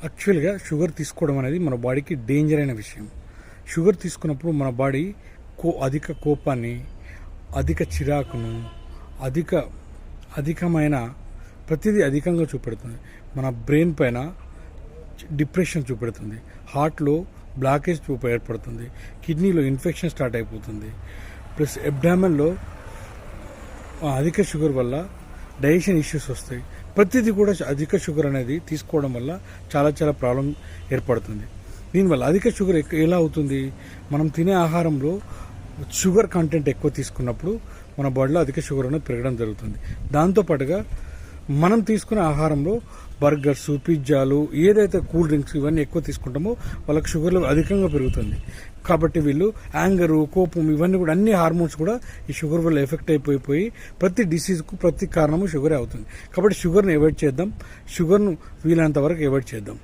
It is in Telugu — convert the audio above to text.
యాక్చువల్గా షుగర్ తీసుకోవడం అనేది మన బాడీకి డేంజర్ అయిన విషయం. షుగర్ తీసుకున్నప్పుడు మన బాడీ అధిక కోపాన్ని, అధిక చిరాకును, అధికమైన ప్రతిదీ అధికంగా చూపెడుతుంది. మన బ్రెయిన్ పైన డిప్రెషన్ చూపెడుతుంది, హార్ట్లో బ్లాకేజ్ ఏర్పడుతుంది, కిడ్నీలో ఇన్ఫెక్షన్ స్టార్ట్ అయిపోతుంది, ప్లస్ అబ్డామెన్లో అధిక షుగర్ వల్ల డైజెషన్ ఇష్యూస్ వస్తాయి. ప్రతిదీ కూడా అధిక షుగర్ అనేది తీసుకోవడం వల్ల చాలా చాలా ప్రాబ్లం ఏర్పడుతుంది. దీనివల్ల అధిక షుగర్ ఎలా అవుతుంది? మనం తినే ఆహారంలో షుగర్ కంటెంట్ ఎక్కువ తీసుకున్నప్పుడు మన బాడీలో అధిక షుగర్ అనేది పెరగడం జరుగుతుంది. దాంతోపాటుగా మనం తీసుకునే ఆహారంలో బర్గర్స్, పిజ్జాలు, ఏదైతే కూల్ డ్రింక్స్ ఇవన్నీ ఎక్కువ తీసుకుంటామో వాళ్ళకి షుగర్ అధికంగా పెరుగుతుంది. కాబట్టి వీళ్ళు యాంగరు, కోపం ఇవన్నీ కూడా అన్ని హార్మోన్స్ కూడా ఈ షుగర్ వల్ల ఎఫెక్ట్ అయిపోయి ప్రతి డిసీజ్కు ప్రతి కారణము షుగరే అవుతుంది. కాబట్టి షుగర్ని అవాయిడ్ చేద్దాం, షుగర్ను వీలైనంత వరకు అవాయిడ్ చేద్దాం.